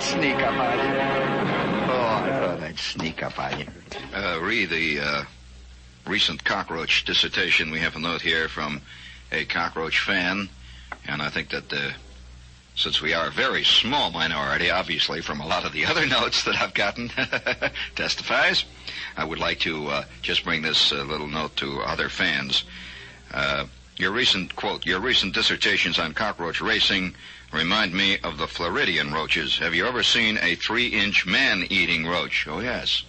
sneak up on you. Oh, I thought I'd sneak up on you. Read the recent cockroach dissertation. We have a note here from a cockroach fan, and I think that since we are a very small minority, obviously, from a lot of the other notes that I've gotten, testifies, I would like to just bring this little note to other fans. Your recent dissertations on cockroach racing remind me of the Floridian roaches. Have you ever seen a 3-inch man-eating roach? Oh, yes.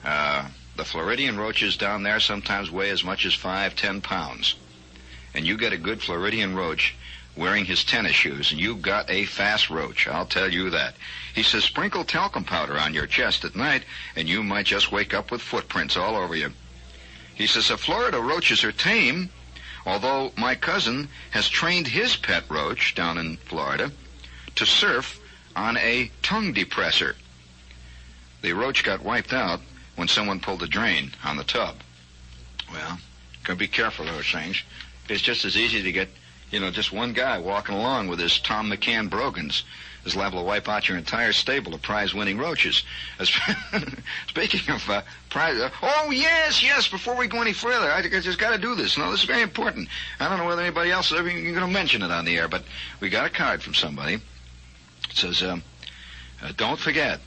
The Floridian roaches down there sometimes weigh as much as 5-10 pounds. And you get a good Floridian roach wearing his tennis shoes, and you got a fast roach, I'll tell you that. He says, sprinkle talcum powder on your chest at night, and you might just wake up with footprints all over you. He says, the Florida roaches are tame, although my cousin has trained his pet roach down in Florida to surf on a tongue depressor. The roach got wiped out when someone pulled the drain on the tub. Well, gotta be careful of those things. It's just as easy to get, just one guy walking along with his Tom McCann Brogans is liable to wipe out your entire stable of prize-winning roaches. Speaking of prize... oh, yes, before we go any further, I just got to do this. No, this is very important. I don't know whether anybody else is ever going to mention it on the air, but we got a card from somebody. It says, don't forget,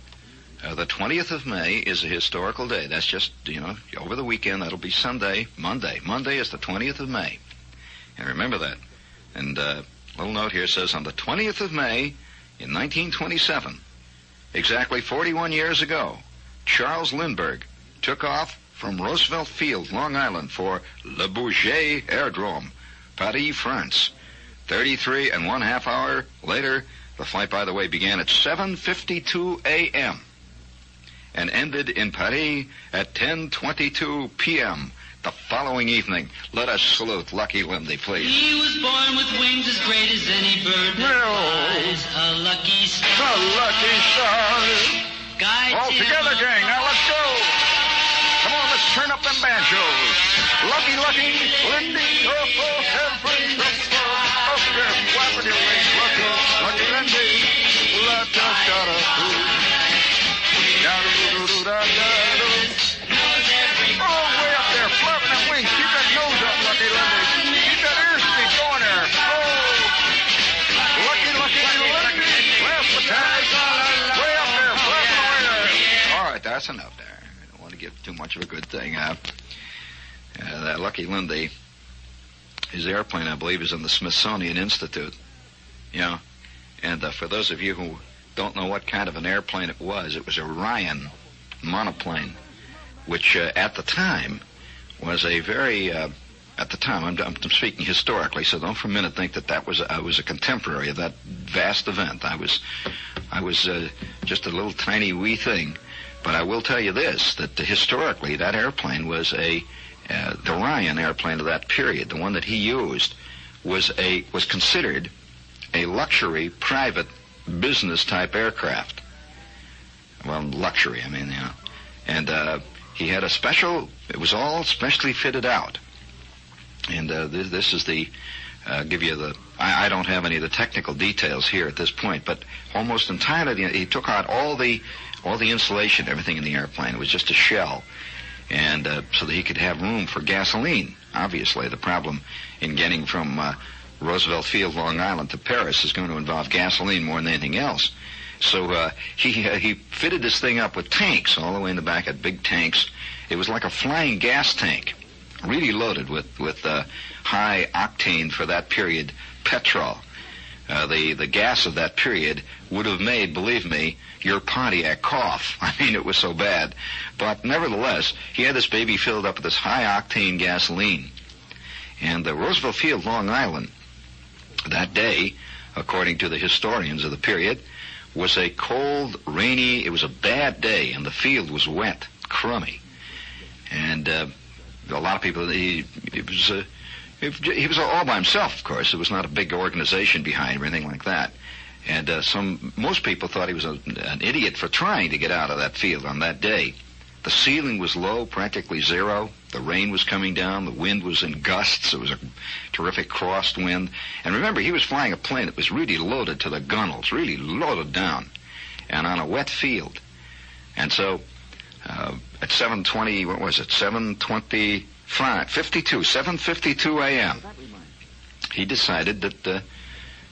the 20th of May is a historical day. That's just, over the weekend. That'll be Sunday, Monday. Monday is the 20th of May. And remember that. And a little note here says, on the 20th of May in 1927, exactly 41 years ago, Charles Lindbergh took off from Roosevelt Field, Long Island, for Le Bourget Aerodrome, Paris, France. 33 and 1/2 hour later, the flight, by the way, began at 7:52 a.m. and ended in Paris at 10:22 p.m. the following evening. Let us salute Lucky Lindy, please. He was born with wings as great as any bird that flies. A lucky star. A lucky star. All together, gang. Now let's go. Come on, let's turn up them banjos. Lucky Lindy. Oh, every up there, flapping your wings. Lucky Lindy. Oh, way up there, flapping them wings. Keep that nose up, Lucky Lindy. Keep that airspeed going there. Oh, Lucky Lindy. Last attack. Way up there, flapping away there. All right, that's enough there. I don't want to give too much of a good thing out. That Lucky Lindy, his airplane, I believe, is in the Smithsonian Institute. And for those of you who don't know what kind of an airplane it was a Ryan monoplane, which at the time was a very, at the time, I'm speaking historically, so don't for a minute think that I was a contemporary of that vast event. I was just a little tiny wee thing, but I will tell you this, that historically that airplane was the Ryan airplane of that period. The one that he used was considered a luxury private business type aircraft. Well, luxury, and he had it was all specially fitted out. And this is give you I don't have any of the technical details here at this point, but almost entirely, he took out all the insulation, everything in the airplane. It was just a shell. And so that he could have room for gasoline. Obviously, the problem in getting from Roosevelt Field, Long Island to Paris is going to involve gasoline more than anything else. So he fitted this thing up with tanks all the way in the back, had big tanks. It was like a flying gas tank, really loaded with high octane for that period petrol. The gas of that period would have made, believe me, your Pontiac cough. It was so bad. But nevertheless, he had this baby filled up with this high octane gasoline. And the Roosevelt Field, Long Island, that day, according to the historians of the period, was a cold, rainy, it was a bad day, and the field was wet, crummy. And a lot of people, he was all by himself, of course. There was not a big organization behind him or anything like that. And most people thought he was an idiot for trying to get out of that field on that day. The ceiling was low, practically zero. The rain was coming down. The wind was in gusts. It was a terrific crossed wind. And remember, he was flying a plane that was really loaded to the gunnels, really loaded down. and on a wet field. And so at 7:52 a.m., he decided that,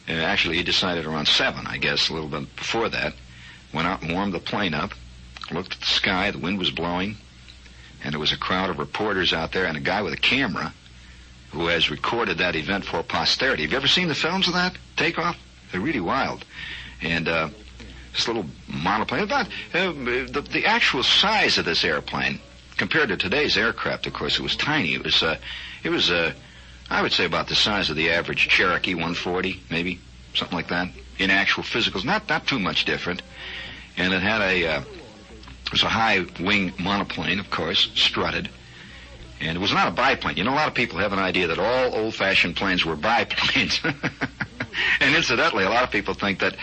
actually he decided around 7, I guess, a little bit before that, went out and warmed the plane up, looked at the sky, the wind was blowing, and there was a crowd of reporters out there and a guy with a camera who has recorded that event for posterity. Have you ever seen the films of that takeoff? They're really wild. And this little monoplane, about the actual size of this airplane compared to today's aircraft, of course, it was tiny. It was I would say about the size of the average Cherokee 140, maybe something like that. In actual physicals, not too much different. And it had it was a high wing monoplane, of course, strutted. And it was not a biplane. You know, a lot of people have an idea that all old-fashioned planes were biplanes. And incidentally, a lot of people think that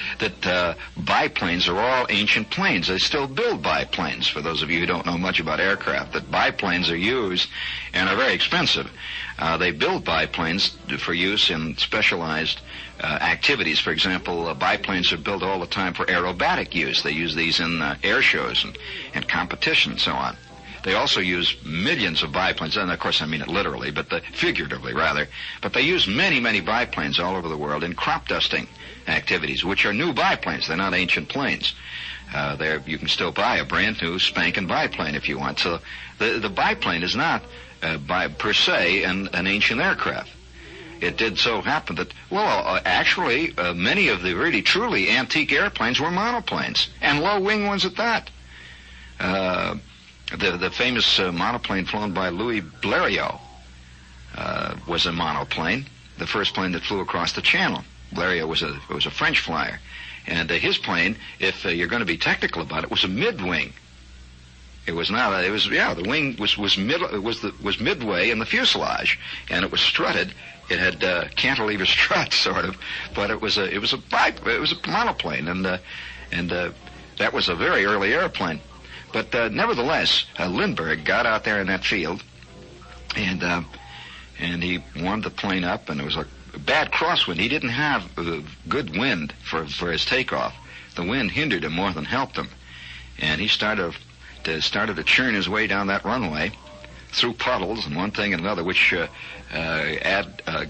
biplanes are all ancient planes. They still build biplanes, for those of you who don't know much about aircraft, that biplanes are used and are very expensive. They build biplanes for use in specialized activities. For example, biplanes are built all the time for aerobatic use. They use these in air shows and competition and so on. They also use millions of biplanes, and of course I mean it literally, but figuratively rather. But they use many, many biplanes all over the world in crop dusting activities, which are new biplanes. They're not ancient planes. You can still buy a brand new spanking biplane if you want. So the biplane is not per se an ancient aircraft. It did so happen that, actually, many of the really truly antique airplanes were monoplanes, and low-wing ones at that. The famous monoplane flown by Louis Blériot was a monoplane, the first plane that flew across the Channel. Blériot was a French flyer, and his plane, if you're going to be technical about it, was a mid-wing. It was not. The wing was midway in the fuselage, and it was strutted. It had cantilever struts, sort of, but it was a monoplane, and that was a very early airplane. But nevertheless, Lindbergh got out there in that field, and he warmed the plane up, and it was a bad crosswind. He didn't have good wind for his takeoff. The wind hindered him more than helped him, and he started to churn his way down that runway through puddles and one thing and another, which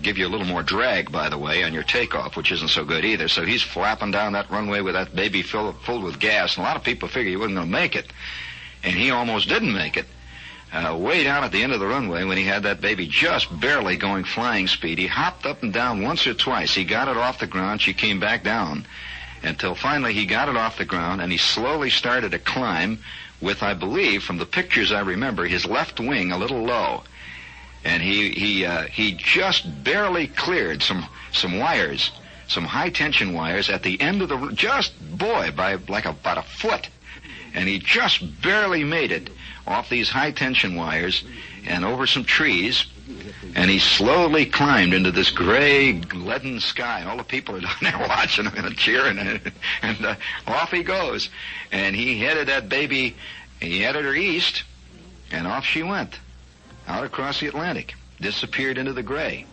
give you a little more drag, by the way, on your takeoff, which isn't so good either. So he's flapping down that runway with that baby filled with gas, and a lot of people figured he wasn't going to make it, and he almost didn't make it. Way down at the end of the runway, when he had that baby just barely going flying speed, he hopped up and down once or twice. He got it off the ground. She came back down until finally he got it off the ground, and he slowly started to climb with, I believe, from the pictures I remember, his left wing a little low. And he just barely cleared some wires, some high-tension wires at the end of the, by like about a foot. And he just barely made it off these high-tension wires and over some trees, and he slowly climbed into this gray, leaden sky. And all the people are down there watching him and cheering, and off he goes. And he headed that baby, he headed her east, and off she went, out across the Atlantic, disappeared into the gray.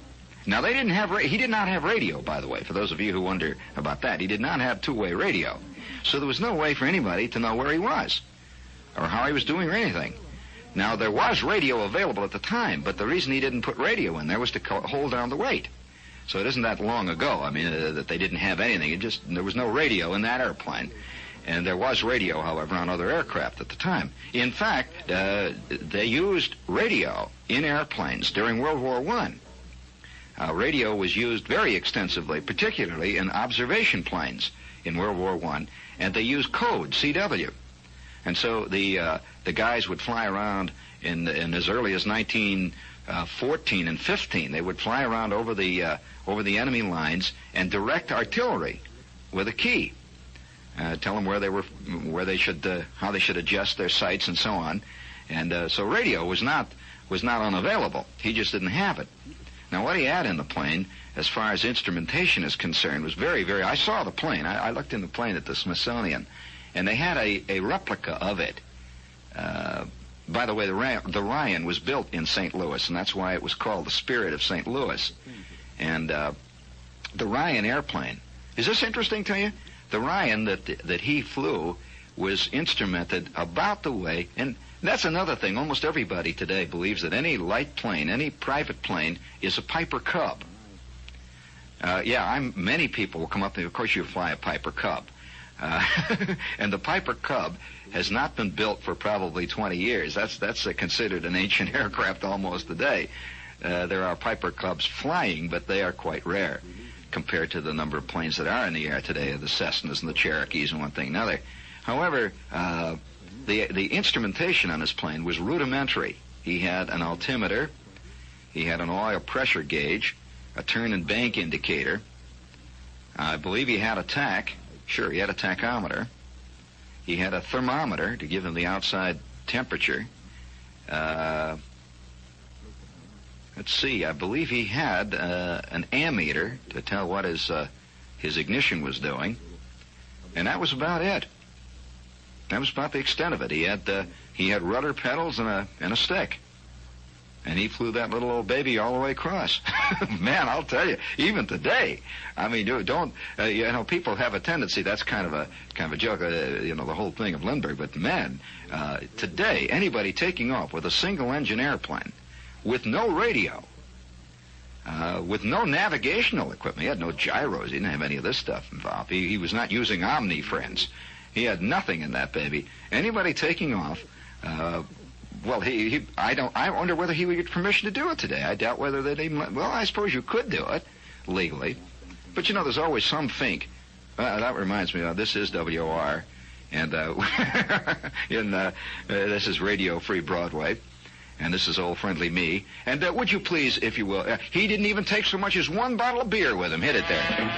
Now, he did not have radio, by the way, for those of you who wonder about that. He did not have two-way radio. So there was no way for anybody to know where he was or how he was doing or anything. Now, there was radio available at the time, but the reason he didn't put radio in there was to hold down the weight. So it isn't that long ago, that they didn't have anything. There was no radio in that airplane. And there was radio, however, on other aircraft at the time. In fact, they used radio in airplanes during World War I. Radio was used very extensively, particularly in observation planes in World War I, and they used code, CW. And so the guys would fly around in as early as 1914 and 15. They would fly around over the enemy lines and direct artillery with a key. Tell them how they should adjust their sights and so on. And so radio was not unavailable. He just didn't have it. Now, what he had in the plane, as far as instrumentation is concerned, was very, very... I saw the plane. I looked in the plane at the Smithsonian, and they had a replica of it. By the way, the Ryan was built in St. Louis, and that's why it was called the Spirit of St. Louis. And the Ryan airplane... Is this interesting to you? The Ryan that he flew was instrumented about the way, and that's another thing. Almost everybody today believes that any light plane, any private plane, is a Piper Cub. Many people will come up and, of course, you fly a Piper Cub. And the Piper Cub has not been built for probably 20 years. That's considered an ancient aircraft almost today. There are Piper Cubs flying, but they are quite rare compared to the number of planes that are in the air today, the Cessnas and the Cherokees and one thing and another. However, the instrumentation on this plane was rudimentary. He had an altimeter, he had an oil pressure gauge, a turn and bank indicator. I believe he had a tach. Sure, he had a tachometer. He had a thermometer to give him the outside temperature. Let's see, I believe he had an ammeter to tell what his ignition was doing. And that was about it. That was about the extent of it. He had rudder pedals and a stick. And he flew that little old baby all the way across. Man, I'll tell you, even today, I mean, people have a tendency, that's kind of a joke, the whole thing of Lindbergh, but man, today, anybody taking off with a single engine airplane, with no radio, with no navigational equipment, he had no gyros, he didn't have any of this stuff involved, he was not using Omni, friends. He had nothing in that baby. Anybody taking off, I wonder whether he would get permission to do it today. I doubt whether they'd even, I suppose you could do it legally. But there's always some fink. That reminds me, this is WOR, and this is Radio Free Broadway, and this is Old Friendly Me. And would you please, if you will, he didn't even take so much as one bottle of beer with him. Hit it there.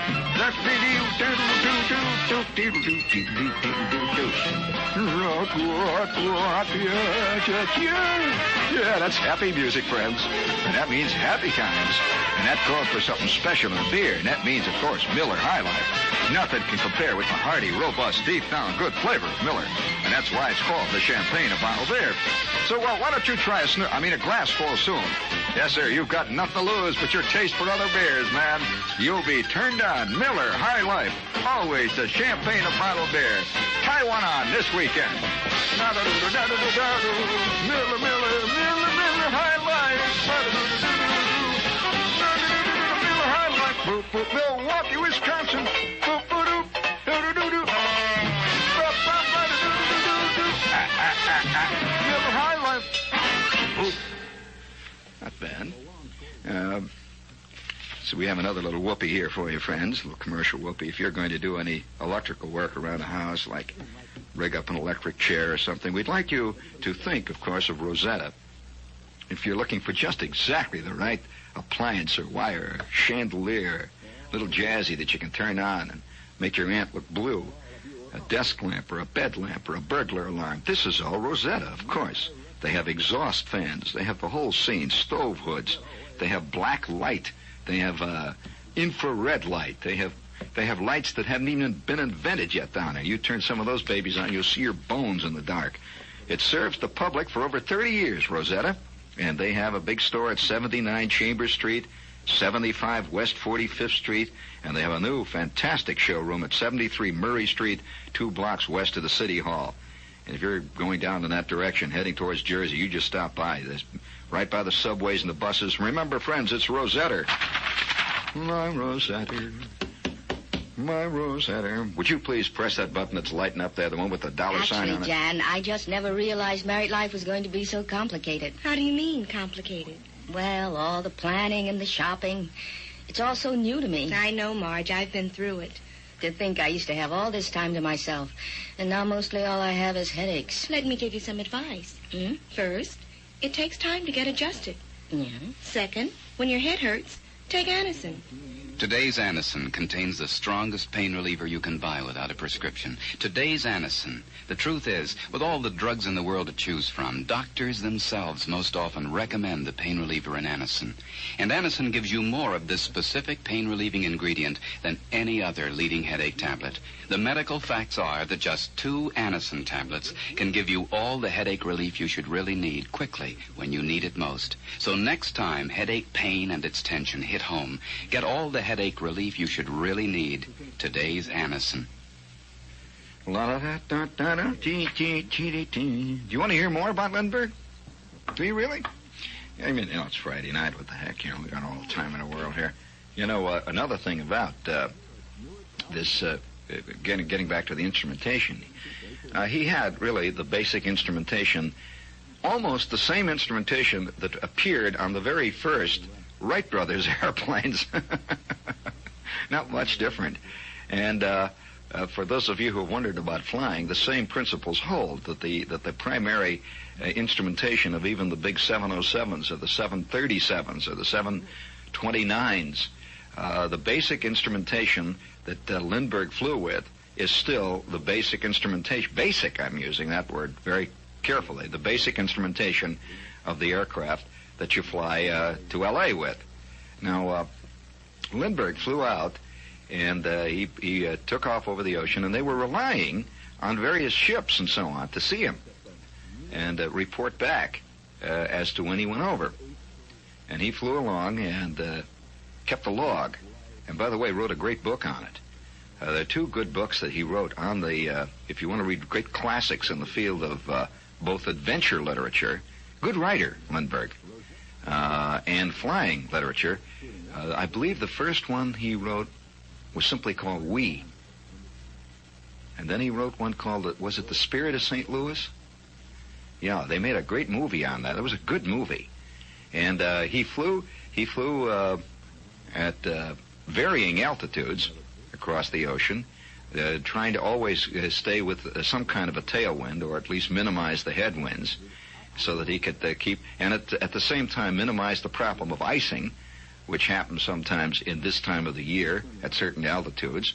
Yeah, that's happy music, friends. And that means happy times. And that calls for something special in beer. And that means, of course, Miller High Life. Nothing can compare with the hearty, robust, deep-down, good flavor of Miller. And that's why it's called the champagne of bottled beer. So, why don't you try a glass full soon? Yes, sir, you've got nothing to lose but your taste for other beers, man. You'll be turned on. Miller High Life. Always the champagne of bottled beer. Try one on this weekend. Miller, Miller, Miller, Miller High Life. Miller High Life. Milwaukee, Wisconsin. Miller High Life. Not bad. So we have another little whoopee here for you, friends, a little commercial whoopee. If you're going to do any electrical work around the house, like rig up an electric chair or something, we'd like you to think, of course, of Rosetta. If you're looking for just exactly the right appliance or wire, or chandelier, little jazzy that you can turn on and make your aunt look blue, a desk lamp or a bed lamp or a burglar alarm, this is all Rosetta, of course. They have exhaust fans. They have the whole scene, stove hoods. They have black light. They have infrared light. They have lights that haven't even been invented yet down there. You turn some of those babies on, you'll see your bones in the dark. It serves the public for over 30 years, Rosetta. And they have a big store at 79 Chambers Street, 75 West 45th Street, and they have a new fantastic showroom at 73 Murray Street, 2 blocks west of the City Hall. And if you're going down in that direction, heading towards Jersey, you just stop by. There's right by the subways and the buses. Remember, friends, it's Rosetta. My Rosetta. My Rosetta. Would you please press that button that's lighting up there, the one with the dollar sign on it? Actually, Jan, I just never realized married life was going to be so complicated. How do you mean, complicated? Well, all the planning and the shopping. It's all so new to me. I know, Marge. I've been through it. To think I used to have all this time to myself, and now mostly all I have is headaches. Let me give you some advice. First, it takes time to get adjusted. Yeah. Second, when your head hurts, take Anacin. Today's Anacin contains the strongest pain reliever you can buy without a prescription. Today's Anacin. The truth is, with all the drugs in the world to choose from, doctors themselves most often recommend the pain reliever in Anacin. And Anacin gives you more of this specific pain-relieving ingredient than any other leading headache tablet. The medical facts are that just 2 Anacin tablets can give you all the headache relief you should really need quickly when you need it most. So next time headache pain and its tension hit home, get all the headache relief you should really need. Today's Anacin. Do you want to hear more about Lindbergh? Do you really? I mean, it's Friday night. What the heck? We got all the time in the world here. Another thing about this, getting back to the instrumentation, he had really the basic instrumentation, almost the same instrumentation that appeared on the very first Wright brothers airplanes. Not much different. And for those of you who have wondered about flying, the same principles hold, that the primary instrumentation of even the big 707s or the 737s or the 729s, the basic instrumentation that Lindbergh flew with is still the basic instrumentation. Basic, I'm using that word very carefully. The basic instrumentation of the aircraft that you fly to L.A. with. Now, Lindbergh flew out, and he took off over the ocean, and they were relying on various ships and so on to see him and report back as to when he went over. And he flew along and kept a log, and by the way, wrote a great book on it. There are two good books that he wrote on the, if you want to read great classics in the field of both adventure literature, good writer, Lindbergh, and flying literature. I believe the first one he wrote was simply called We. And then he wrote one called, was it The Spirit of St. Louis? Yeah, they made a great movie on that. It was a good movie. And he flew at varying altitudes across the ocean, trying to always stay with some kind of a tailwind, or at least minimize the headwinds, so that he could keep, and at the same time minimize the problem of icing, which happens sometimes in this time of the year at certain altitudes.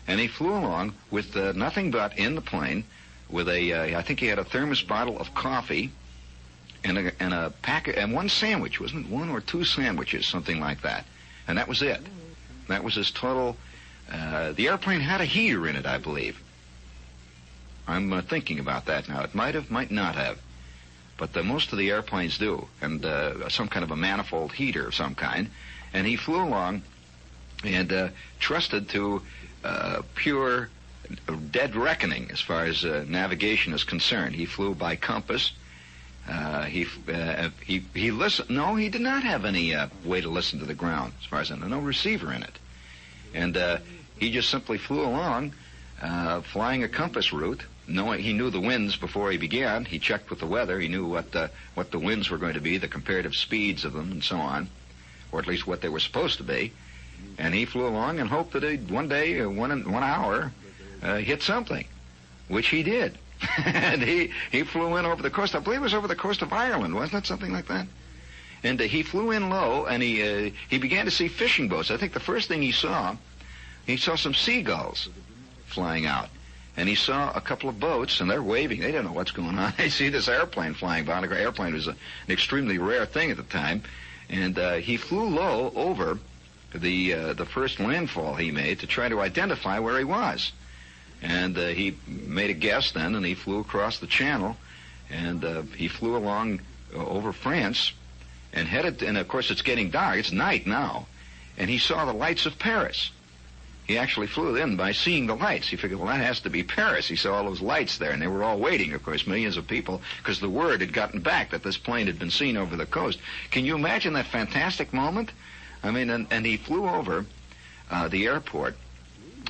And he flew along with nothing but in the plane with I think he had a thermos bottle of coffee and a pack and one sandwich, wasn't it? One or two sandwiches, something like that. And that was it. That was his total. The airplane had a heater in it, I believe. I'm thinking about that now. It might not have. But most of the airplanes do, and some kind of a manifold heater of some kind. And he flew along and trusted to pure dead reckoning as far as navigation is concerned. He flew by compass. He listened. No, he did not have any way to listen to the ground, as far as I know. No receiver in it. And he just simply flew along, flying a compass route. He knew the winds before he began. He checked with the weather. He knew what the winds were going to be, the comparative speeds of them, and so on, or at least what they were supposed to be. And he flew along and hoped that one day, one hour, hit something, which he did. And he flew in over the coast. I believe it was over the coast of Ireland, wasn't it? Something like that. And he flew in low, and he began to see fishing boats. I think the first thing he saw some seagulls flying out. And he saw a couple of boats, and they're waving. They don't know what's going on. They see this airplane flying by. The airplane was an extremely rare thing at the time. And he flew low over the first landfall he made to try to identify where he was. And he made a guess then, and he flew across the channel, and he flew along over France and headed, and of course it's getting dark. It's night now. And he saw the lights of Paris. He actually flew in by seeing the lights. He figured, well, that has to be Paris. He saw all those lights there, and they were all waiting, of course, millions of people, because the word had gotten back that this plane had been seen over the coast. Can you imagine that fantastic moment? I mean, and he flew over the airport,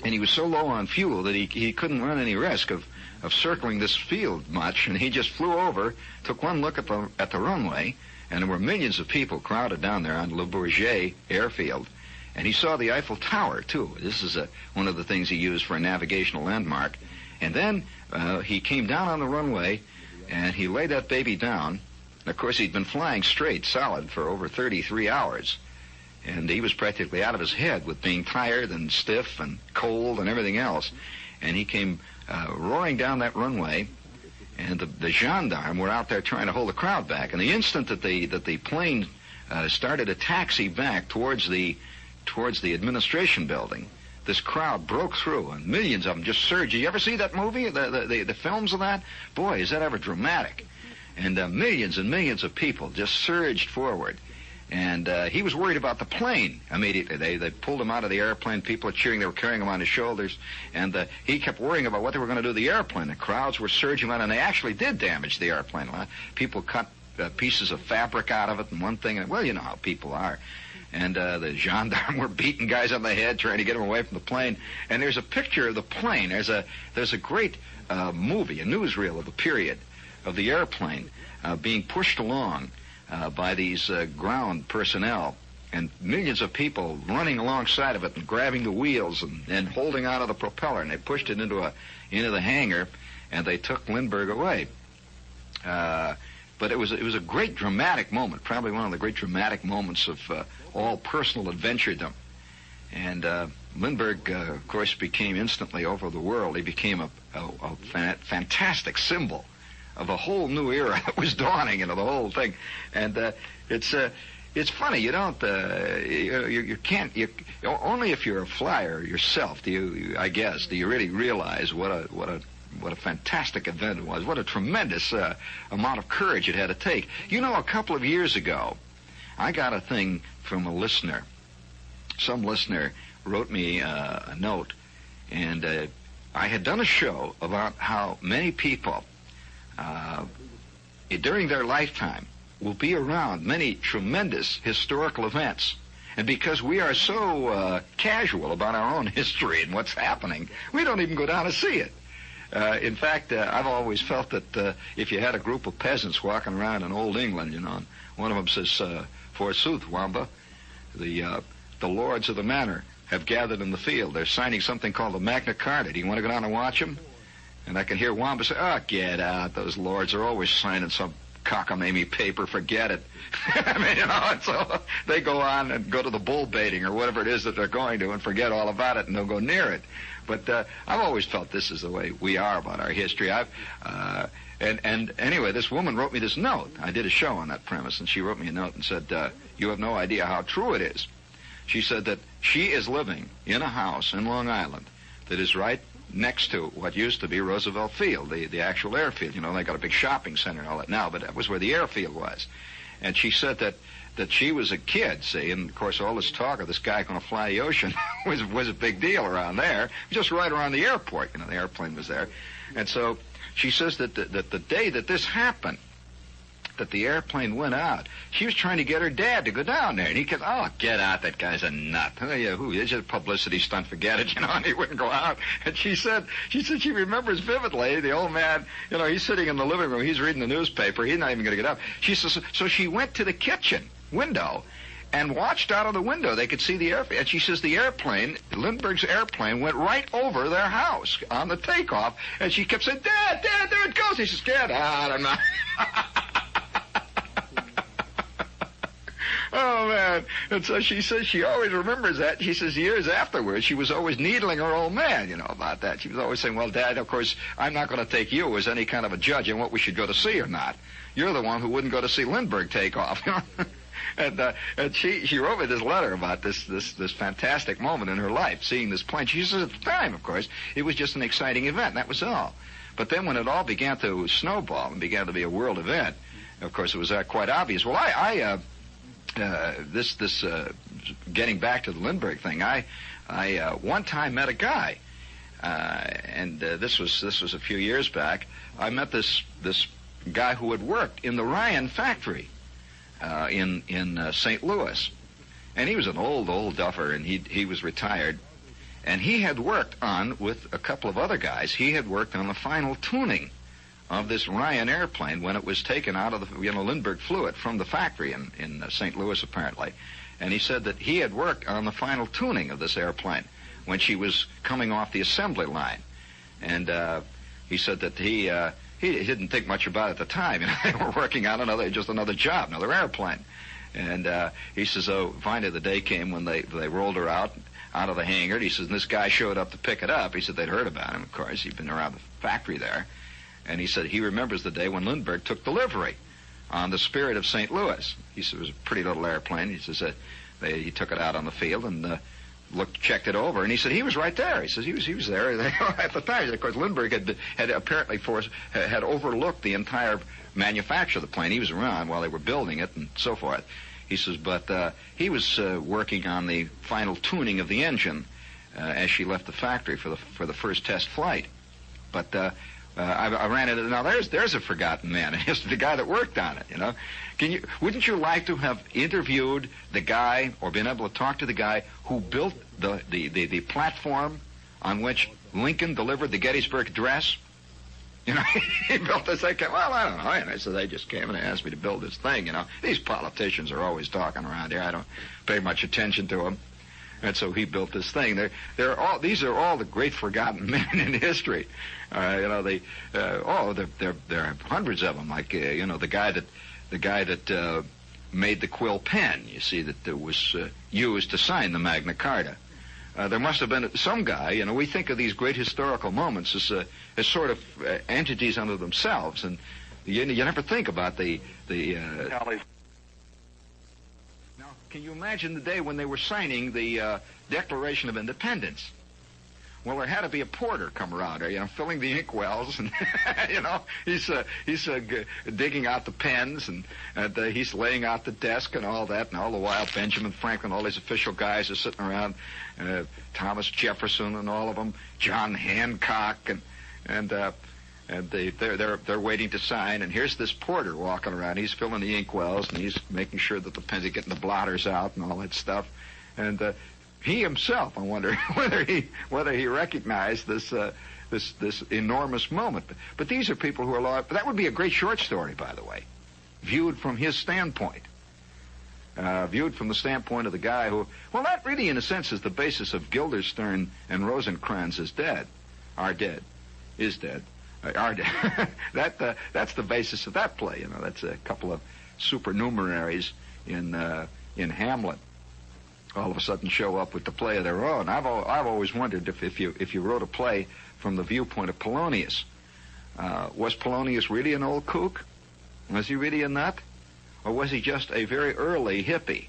and he was so low on fuel that he couldn't run any risk of circling this field much, and he just flew over, took one look at the runway, and there were millions of people crowded down there on Le Bourget airfield. And he saw the Eiffel Tower, too. This is one of the things he used for a navigational landmark. And then he came down on the runway, and he laid that baby down. And of course, he'd been flying straight, solid, for over 33 hours. And he was practically out of his head with being tired and stiff and cold and everything else. And he came roaring down that runway, and the gendarmes were out there trying to hold the crowd back. And the instant that the plane started to taxi back towards the administration building, this crowd broke through, and millions of them just surged. Did you ever see that movie, the films of that? Boy, is that ever dramatic. And millions and millions of people just surged forward. And he was worried about the plane immediately. They pulled him out of the airplane. People were cheering. They were carrying him on his shoulders. And he kept worrying about what they were going to do to the airplane. The crowds were surging on, and they actually did damage the airplane. People cut pieces of fabric out of it and one thing. And, well, you know how people are. And the gendarme were beating guys on the head, trying to get them away from the plane. And there's a picture of the plane. There's a great movie, a newsreel of the period of the airplane being pushed along by these ground personnel, and millions of people running alongside of it and grabbing the wheels and holding out of the propeller, and they pushed it into the hangar, and they took Lindbergh away. But it was a great dramatic moment, probably one of the great dramatic moments of all personal adventuredom. And Lindbergh, of course, became instantly over the world. He became a fantastic symbol of a whole new era that was dawning into the whole thing. And it's funny, you don't you can't only if you're a flyer yourself do you really realize what a fantastic event it was, what a tremendous amount of courage it had to take. You know, a couple of years ago, I got a thing from a listener. Some listener wrote me a note, and I had done a show about how many people during their lifetime will be around many tremendous historical events. And because we are so casual about our own history and what's happening, we don't even go down to see it. In fact, I've always felt that if you had a group of peasants walking around in old England, you know, and one of them says, forsooth, Wamba, the lords of the manor have gathered in the field. They're signing something called the Magna Carta. Do you want to go down and watch them? And I can hear Wamba say, oh, get out. Those lords are always signing some cockamamie paper. Forget it. I mean, you know, and so they go on and go to the bull baiting or whatever it is that they're going to and forget all about it and they'll go near it. But I've always felt this is the way we are about our history. And anyway, this woman wrote me this note. I did a show on that premise, and she wrote me a note and said, you have no idea how true it is. She said that she is living in a house in Long Island that is right next to what used to be Roosevelt Field, the actual airfield. You know, they got a big shopping center and all that now, but that was where the airfield was. And she said that she was a kid, see, and of course all this talk of this guy going to fly the ocean was a big deal around there, just right around the airport. You know, the airplane was there. And so she says that the day that this happened, that the airplane went out, she was trying to get her dad to go down there. And he kept, oh, get out, that guy's a nut. Oh, yeah, it's just a publicity stunt, forget it, you know, and he wouldn't go out. And she said she remembers vividly, the old man, you know, he's sitting in the living room, he's reading the newspaper, he's not even going to get up. She says, so she went to the kitchen window and watched out of the window. They could see the airplane. And she says the airplane, Lindbergh's airplane, went right over their house on the takeoff. And she kept saying, Dad, there it goes. He says, get out, I'm not. Oh, man. And so she says she always remembers that. She says years afterwards, she was always needling her old man, you know, about that. She was always saying, well, Dad, of course, I'm not going to take you as any kind of a judge in what we should go to see or not. You're the one who wouldn't go to see Lindbergh take off. And she wrote me this letter about this fantastic moment in her life, seeing this plane. She says at the time, of course, it was just an exciting event. That was all. But then when it all began to snowball and began to be a world event, of course, it was quite obvious. Well, this getting back to the Lindbergh thing, I one time met a guy, and this was a few years back. I met this guy who had worked in the Ryan factory in St. Louis, and he was an old duffer, and he was retired, and he had worked on, with a couple of other guys, he had worked on the final tuning of this Ryan airplane when it was taken out of the Lindbergh flew it from the factory in St. Louis apparently, and he said that he had worked on the final tuning of this airplane when she was coming off the assembly line, and he said that he didn't think much about it at the time. You know, they were working on another job, another airplane, and he says, oh, finally the day came when they rolled her out of the hangar. He says, and this guy showed up to pick it up. He said they'd heard about him, of course. He'd been around the factory there. And he said he remembers the day when Lindbergh took delivery on the Spirit of St. Louis. He said it was a pretty little airplane. He says he took it out on the field and checked it over. And he said he was right there. He says he was there at the time. Of course, Lindbergh had apparently had overlooked the entire manufacture of the plane. He was around while they were building it and so forth. He says, but he was working on the final tuning of the engine as she left the factory for the first test flight. But I ran into, now there's a forgotten man. It's the guy that worked on it, you know. Wouldn't you like to have interviewed the guy or been able to talk to the guy who built the platform on which Lincoln delivered the Gettysburg Address? You know, he built this. Well, I don't know. And I said, they just came and asked me to build this thing, you know. These politicians are always talking around here. I don't pay much attention to them. And so he built this thing. These are all the great forgotten men in history. You know, there are hundreds of them. Like you know, the guy that made the quill pen. You see, that was used to sign the Magna Carta. There must have been some guy. You know, we think of these great historical moments as sort of entities unto themselves, and you never think about the. Now, can you imagine the day when they were signing the Declaration of Independence? Well, there had to be a porter come around there, you know, filling the inkwells, and you know, he's digging out the pens, and he's laying out the desk and all that, and all the while Benjamin Franklin, all these official guys are sitting around, Thomas Jefferson and all of them, John Hancock, and they're waiting to sign, and here's this porter walking around. He's filling the inkwells, and he's making sure that the pens are getting the blotters out and all that stuff, and he himself, I wonder whether he recognized this enormous moment. But these are people who are loyal. That would be a great short story, by the way, viewed from his standpoint. Viewed from the standpoint of the guy who, well, that really, in a sense, is the basis of Guildenstern and Rosencrantz is dead. That's the basis of that play. You know, that's a couple of supernumeraries in Hamlet. All of a sudden show up with the play of their own. I've always wondered if you wrote a play from the viewpoint of Polonius, was Polonius really an old kook? Was he really a nut, or was he just a very early hippie?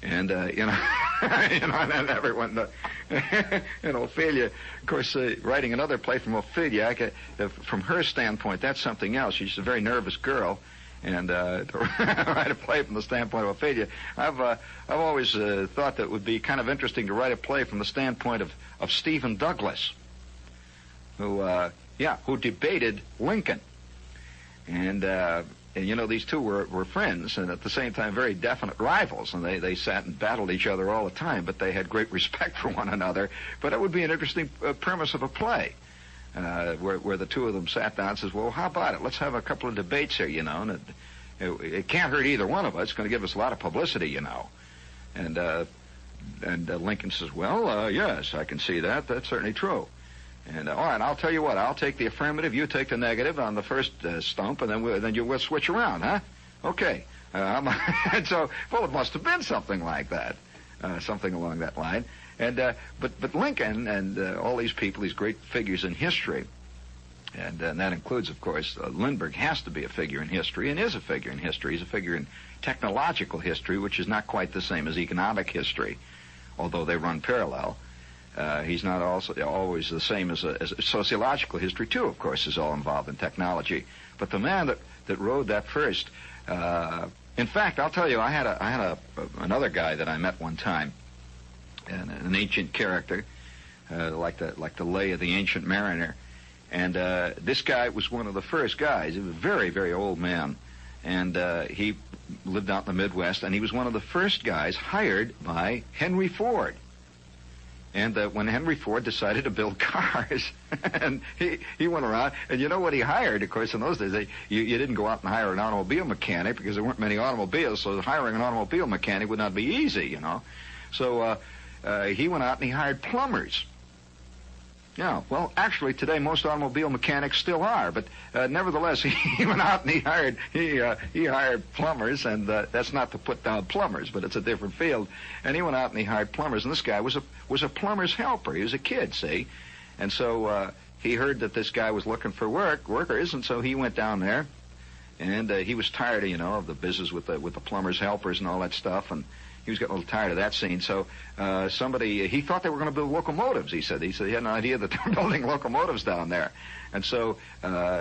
And you know, and everyone, and Ophelia, of course, writing another play from Ophelia, from her standpoint, that's something else. She's a very nervous girl. And to write a play from the standpoint of Ophelia, I've always thought that it would be kind of interesting to write a play from the standpoint of Stephen Douglas, who debated Lincoln, and you know, these two were friends, and at the same time very definite rivals, and they sat and battled each other all the time, but they had great respect for one another. But it would be an interesting premise of a play. Where the two of them sat down and says, well, how about it? Let's have a couple of debates here, you know, and it can't hurt either one of us. It's going to give us a lot of publicity, you know. And Lincoln says, well, yes, I can see that. That's certainly true. And all right, I'll tell you what. I'll take the affirmative. You take the negative on the first stump, and then we'll switch around, huh? Okay. And so, well, it must have been something like that, something along that line. And but Lincoln and all these people, these great figures in history, and that includes, of course, Lindbergh has to be a figure in history and is a figure in history. He's a figure in technological history, which is not quite the same as economic history, although they run parallel. He's not also always the same as sociological history, too, of course, is all involved in technology. But the man that wrote that first, in fact, I'll tell you, I had another guy that I met one time, an ancient character, like the lay of the ancient mariner, and this guy was one of the first guys. He was a very, very old man, and he lived out in the Midwest, and he was one of the first guys hired by Henry Ford. And when Henry Ford decided to build cars, and he went around, and you know what he hired? Of course, in those days, you didn't go out and hire an automobile mechanic because there weren't many automobiles, so hiring an automobile mechanic would not be easy, you know. So he went out and he hired plumbers. Yeah, well, actually, today most automobile mechanics still are, but nevertheless, he went out and he hired plumbers, and that's not to put down plumbers, but it's a different field. And he went out and he hired plumbers, and this guy was a plumber's helper. He was a kid, see, and so he heard that this guy was looking for workers, and so he went down there, and he was tired, of the business with the plumber's helpers and all that stuff, and he was getting a little tired of that scene. So he thought they were going to build locomotives, he said. He had an idea that they were building locomotives down there. And so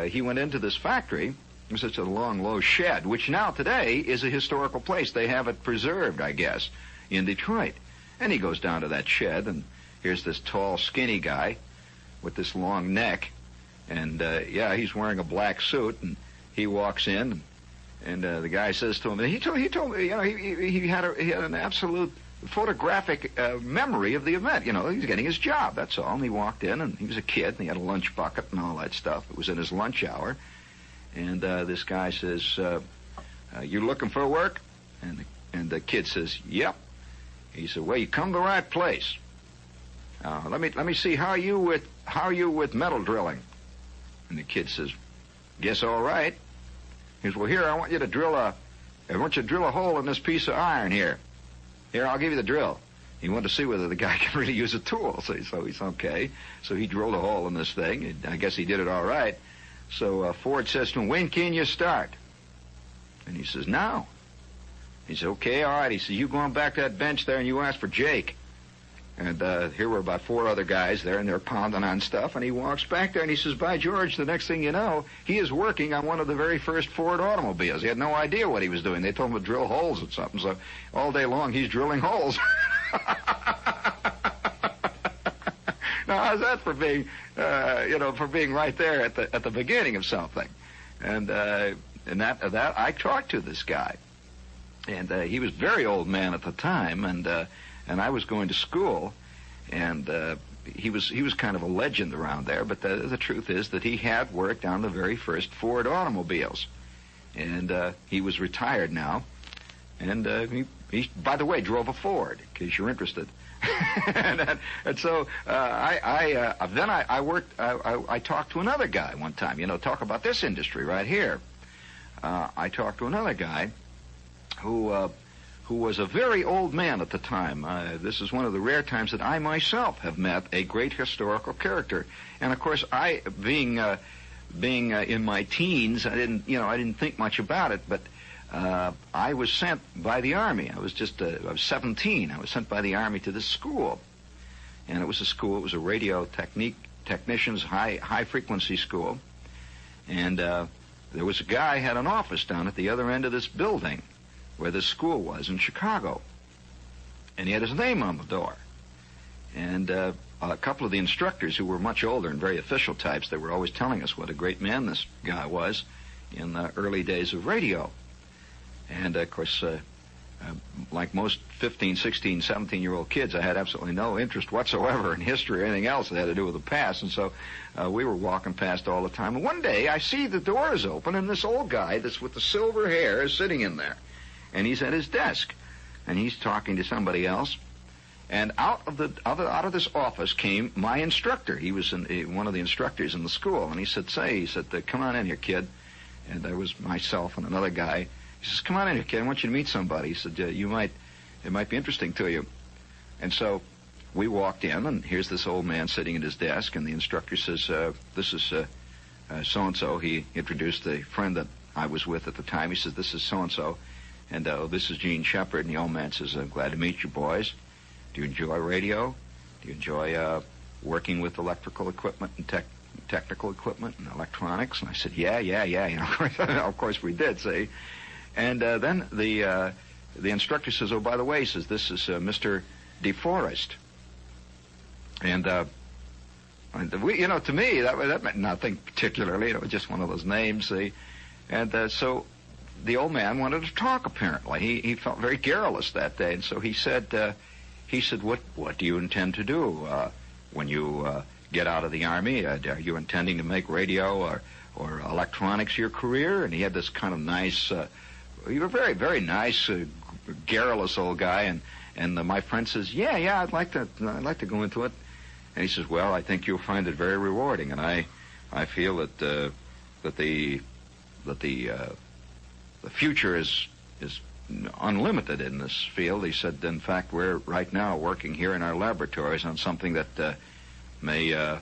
he went into this factory, such a long, low shed, which now today is a historical place. They have it preserved, I guess, in Detroit. And he goes down to that shed, and here's this tall, skinny guy with this long neck, and he's wearing a black suit, and he walks in, and the guy says to him, and he told me, he had an absolute photographic memory of the event. He's getting his job, that's all. And he walked in, and he was a kid, and he had a lunch bucket and all that stuff. It was in his lunch hour. And this guy says, you looking for work? And the kid says, yep. He said, well, you come to the right place. Let me see, how are you with metal drilling? And the kid says, guess all right. He says, well, here, I want you to drill a hole in this piece of iron here. Here, I'll give you the drill. He wanted to see whether the guy can really use a tool. So he's okay. So he drilled a hole in this thing. I guess he did it all right. So Ford says to him, when can you start? And he says, now. He said, okay, all right. He says, you go on back to that bench there and you ask for Jake. And here were about 4 other guys there, and they're pounding on stuff. And he walks back there, and he says, by George, the next thing you know, he is working on one of the very first Ford automobiles. He had no idea what he was doing. They told him to drill holes or something. So all day long, he's drilling holes. Now, how's that for being, right there at the beginning of something? And that I talked to this guy, and he was a very old man at the time, and I was going to school, and he was kind of a legend around there. But the truth is that he had worked on the very first Ford automobiles, and he was retired now, and he by the way drove a Ford, in case you're interested. and so I talked to another guy one time. Talk about this industry right here. I talked to another guy who was a very old man at the time. This is one of the rare times that I myself have met a great historical character. And of course, I being in my teens, I didn't think much about it, but I was sent by the Army. I was 17. I was sent by the Army to this school. And it was a radio technicians high frequency school. And there was a guy had an office down at the other end of this building where the school was in Chicago. And he had his name on the door. And a couple of the instructors who were much older and very official types, they were always telling us what a great man this guy was in the early days of radio. And, of course, like most 15, 16, 17-year-old kids, I had absolutely no interest whatsoever in history or anything else that had to do with the past. And so we were walking past all the time. And one day I see the doors open, and this old guy that's with the silver hair is sitting in there. And he's at his desk, and he's talking to somebody else. And out of this office came my instructor. He was one of the instructors in the school. And he said, come on in here, kid. And there was myself and another guy. He says, come on in here, kid. I want you to meet somebody. He said, it might be interesting to you. And so we walked in, and here's this old man sitting at his desk, and the instructor says, this is so-and-so. He introduced the friend that I was with at the time. He says, this is so-and-so. And this is Gene Shepard. And the old man says, I'm glad to meet you, boys. Do you enjoy radio? Do you enjoy working with electrical equipment and technical equipment and electronics? And I said, yeah. Of course we did, see. And then the instructor says, oh, by the way, he says, this is Mr. DeForest. And to me, that meant nothing particularly. It was just one of those names, see. And so the old man wanted to talk, apparently. He felt very garrulous that day. And so he said, what do you intend to do when you get out of the Army? Are you intending to make radio or electronics your career? And he had this kind of nice, he was a very, very nice, garrulous old guy. And my friend says, yeah, I'd like to go into it. And he says, well, I think you'll find it very rewarding. And I feel that the future is unlimited in this field. He said, in fact, we're right now working here in our laboratories on something that may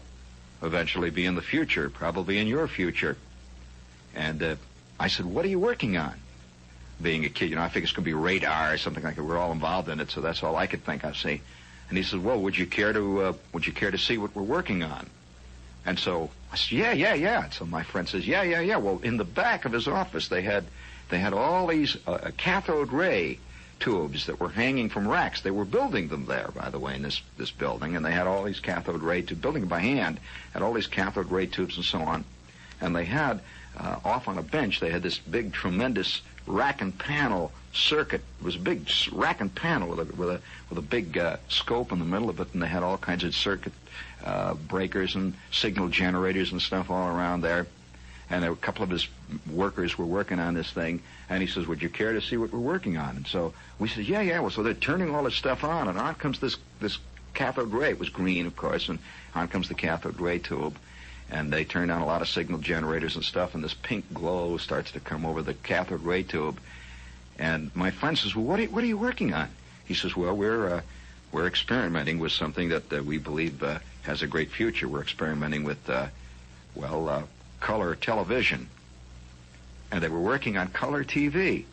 eventually be in the future, probably in your future. And I said, what are you working on? Being a kid, I think it's going to be radar or something like that. We're all involved in it, so that's all I could think of, see. And he said, well, would you care to see what we're working on? And so I said, yeah. And so my friend says, yeah. Well, in the back of his office, they had all these cathode ray tubes that were hanging from racks. They were building them there, by the way, in this building, and they had all these cathode ray tubes, building them by hand, had all these cathode ray tubes and so on. And they had, off on a bench, they had this big, tremendous rack and panel circuit. It was a big rack and panel with a big scope in the middle of it, and they had all kinds of circuit breakers and signal generators and stuff all around there. And a couple of his workers were working on this thing, and he says, would you care to see what we're working on? And so we said, yeah. Well, so they're turning all this stuff on, and on comes this cathode ray. It was green, of course, and on comes the cathode ray tube. And they turned on a lot of signal generators and stuff, and this pink glow starts to come over the cathode ray tube. And my friend says, well, what are you working on? He says, well, we're experimenting with something that we believe has a great future. We're experimenting with, color television. And they were working on color TV.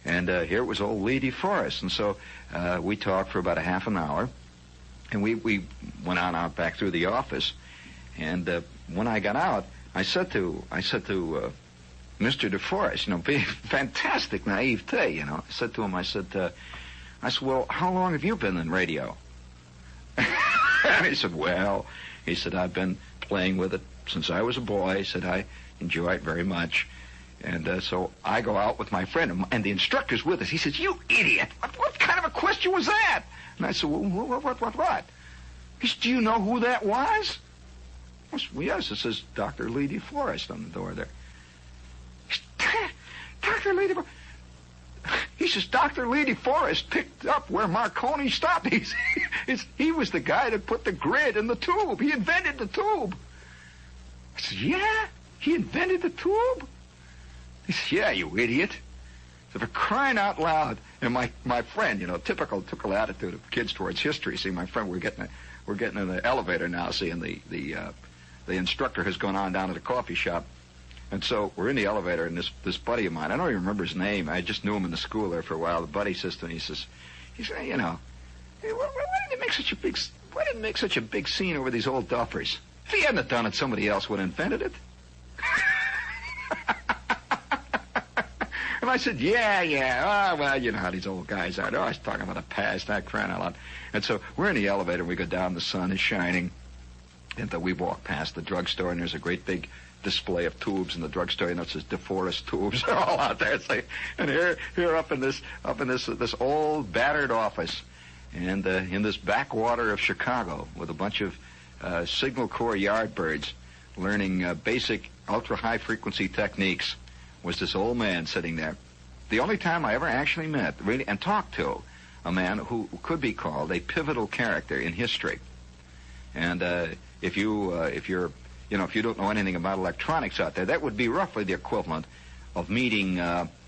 And here it was old Lee DeForest. And so we talked for about a half an hour, and we went on out back through the office. And when I got out, I said to Mr. DeForest, being fantastic naivete, I said to him, I said, well, how long have you been in radio? And he said, I've been playing with it since I was a boy. He said, I enjoy it very much. And so I go out with my friend, and the instructor's with us. He says, you idiot, what kind of a question was that? And I said, well, what? He said, do you know who that was? I said, well, yes, it says Dr. Lee DeForest on the door there. Dr. Lee DeForest. He says, Dr. Lee DeForest picked up where Marconi stopped. He was the guy that put the grid in the tube. He invented the tube. I said, yeah? He invented the tube? He said, yeah, you idiot. So for crying out loud. And my friend, typical attitude of kids towards history. See, my friend, we're getting in the elevator now, see, and the instructor has gone on down to the coffee shop. And so we're in the elevator, and this buddy of mine, I don't even remember his name. I just knew him in the school there for a while. The buddy says to me, he says, hey, why didn't it make such a big scene over these old duffers? If he hadn't done it, somebody else would have invented it. And I said, yeah. Oh, well, you know how these old guys are. They're always talking about the past, that crying out loud. And so we're in the elevator, and we go down, the sun is shining. And we walk past the drugstore, and there's a great big display of tubes in the drugstore. It says DeForest tubes. They're all out there. And here up in this old battered office, and in this backwater of Chicago, with a bunch of Signal Corps yardbirds learning basic ultra-high frequency techniques, was this old man sitting there. The only time I ever actually met, really, and talked to a man who could be called a pivotal character in history. And if you don't know anything about electronics out there, that would be roughly the equivalent of meeting,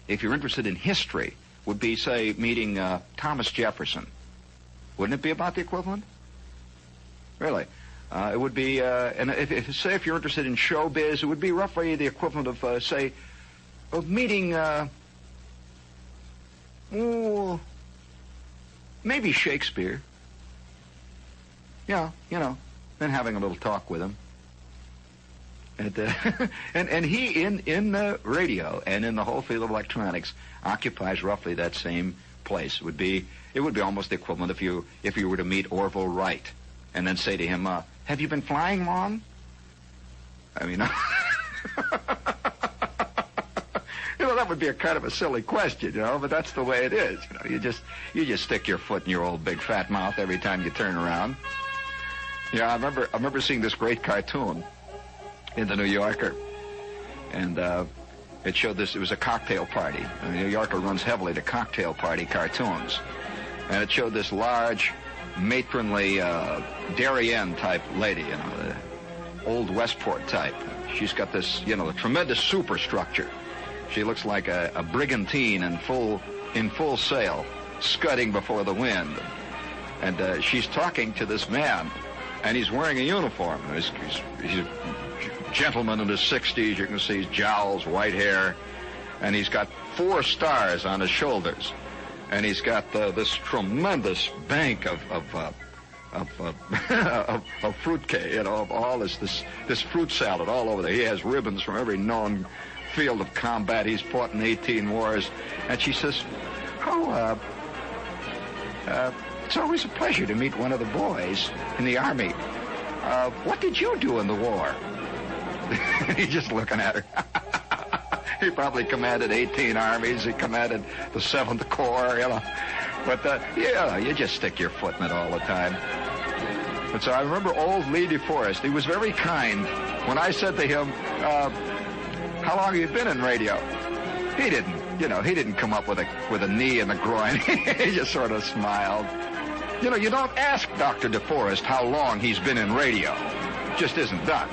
if you're interested in history, would be, say, meeting Thomas Jefferson. Wouldn't it be about the equivalent? Really? It would be, and if you're interested in showbiz, it would be roughly the equivalent of, say, of meeting, maybe Shakespeare. Yeah, then having a little talk with him. And he, in the radio and in the whole field of electronics, occupies roughly that same place. It would be almost the equivalent if you were to meet Orville Wright and then say to him, have you been flying long? I mean, that would be a kind of a silly question, but that's the way it is. You just stick your foot in your old big fat mouth every time you turn around. Yeah, I remember seeing this great cartoon in the New Yorker, and it showed this. It was a cocktail party. The New Yorker runs heavily to cocktail party cartoons, and it showed this large, matronly Darien type lady, the old Westport type. She's got this, a tremendous superstructure. She looks like a brigantine in full sail, scudding before the wind, and she's talking to this man, and he's wearing a uniform. He's a gentleman in his 60s. You can see his jowls, white hair, and he's got 4 stars on his shoulders, and he's got this tremendous bank of of fruit cake, of all this fruit salad all over there. He has ribbons from every known field of combat. He's fought in 18 wars. And she says, it's always a pleasure to meet one of the boys in the Army. What did you do in the war? He's just looking at her. He probably commanded 18 armies. He commanded the 7th Corps, But, you just stick your foot in it all the time. But so I remember old Lee DeForest. He was very kind. When I said to him, how long have you been in radio? He didn't come up with a knee in the groin. He just sort of smiled. You don't ask Dr. DeForest how long he's been in radio. It just isn't done.